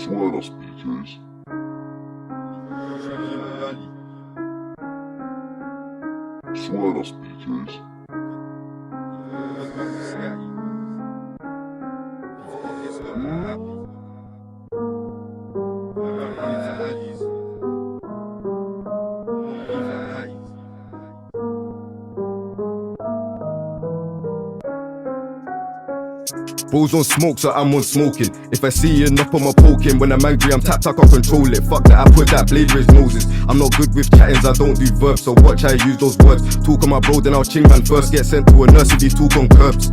Swear us, BJs. Swear us, BJs. Bros on smoke, so I'm on smoking. If I see you enough, I'm poking. When I'm angry, I'm tapped, I can't control it. Fuck that, I put that blade where his nose is. I'm not good with chattings, I don't do verbs, so watch how I use those words. Talk on my bro, then I'll ching man first. Get sent to a nurse if he's talk on curbs.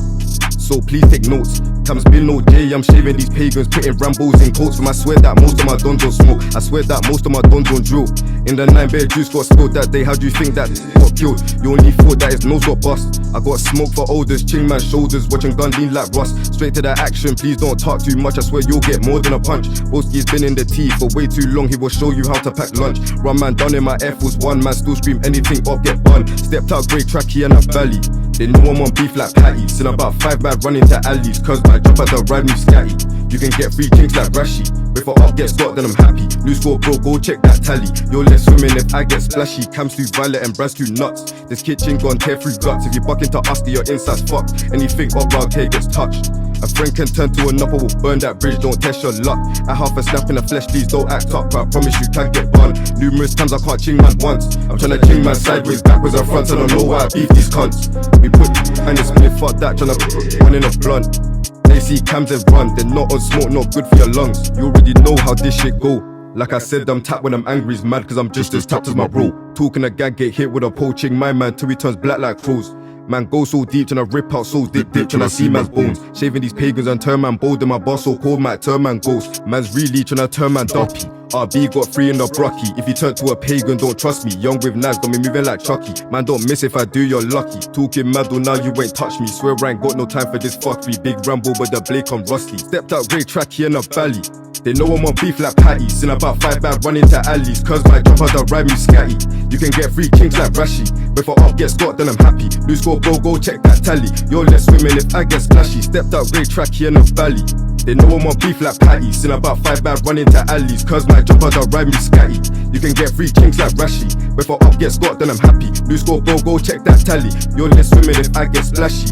So please take notes. Times been no day, I'm shaving these pagans, putting Rambos in coats. From I swear that most of my dons don't smoke. I swear that most of my dons don't drill. In the 9-bear juice got spilled that day. How do you think that got killed? You only thought that his nose got bust. I got smoke for olders, ching man's shoulders, watching gun lean like rust. Straight to the action, please don't talk too much. I swear you'll get more than a punch. Boski's been in the tea for way too long. He will show you how to pack lunch. Run man down in my F was one man, still scream anything up, get bun. Stepped out great tracky and a valley. They know I'm on beef like Patty. Seen about 5 man running to alleys, cause I jump at the ride me scatty. You can get free drinks like Rashi. If I up get Scott, then I'm happy. New score bro, go check that tally. You're less swimming if I get splashy. Cam's too violent and Brad's too nuts. This kitchen gone tear through guts. If you buck into us, then your inside's fucked. Anything up round here gets touched. A friend can turn to another, will burn that bridge, don't test your luck. At half a snap in the flesh, please don't act up. I promise you can get bun. Numerous times I can't ching man once. I'm tryna ching man sideways, backwards and fronts. I don't know why I beef these cunts. We put and it's split, fuck that, tryna put one in a blunt. They see cams and run, they're not on smoke, not good for your lungs. You already know how this shit go. Like I said, I'm tapped when I'm angry, it's mad cause I'm just as tapped as my bro. Talking a gag, get hit with a poaching my man till he turns black like crows. Man go so deep, tryna rip out so deep, tryna see man's bones. Shaving these pagans and turn man bold, and my boss so cold might turn man ghost. Man's really tryna turn man duppy. RB got 3 in the brocky. If you turn to a pagan, don't trust me. Young with knives, got me moving like Chucky. Man don't miss if I do, you're lucky. Talking mad, though now you ain't touch me. Swear I ain't got no time for this fuckery. Big Rambo, but the blade come rusty. Stepped out great tracky in the valley. They know I'm on beef like Patty. Seen about 5 bad running to alleys, cause my jump out the ride me scatty. You can get free kinks like Rashi. If I up get Scott, then I'm happy. New score bro, go check that tally. You're less swimming if I get splashy. Stepped out great tracky in the valley. They know I'm on beef like Patty. Seen about 5 bad running to alleys, cause my jump out the ride me scatty. You can get free kinks like Rashi. If I up get Scott, then I'm happy. New score bro, go check that tally. You're less swimming if I get splashy.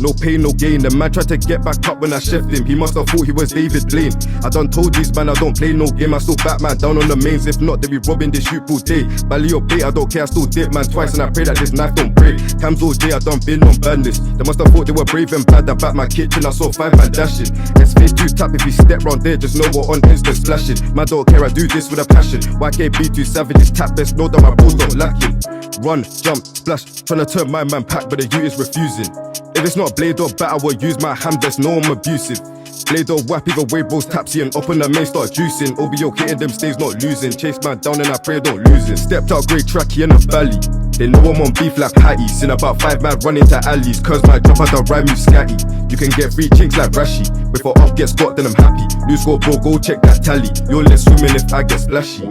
No pain, no gain. The man tried to get back up when I chefed him. He must have thought he was David Blaine. I done told these man I don't play no game. I still back man down on the mains. If not, they be robbing this shoot all day. Bally or bait, I don't care. I still dip man twice and I pray that this knife don't break. Cams all day, I done been on badness. They must have thought they were brave and bad. I back my kitchen, I saw 5 man dashing. S-face 2 tap if he step round there. Just know what on instant splashing. Man don't care, I do this with a passion. YKB too savage, this tap best know that my bros don't lack it. Run, jump, splash, tryna turn my man pack, but the youth is refusing. If it's not blade or bat, I will use my hand best, know I'm abusive. Blade or whap, either way bros tapsy and up on the main start juicing. OBO hitting them stays not losing. Chase man down and I pray don't lose it. Stepped out great tracky in the valley. They know I'm on beef like Patty. Seen about 5 man running to alleys, cause my jump out the ride move scatty. You can get free chinks like Rashi. If I up get Scott, then I'm happy. New score bro, go check that tally. You're less swimming if I get splashy.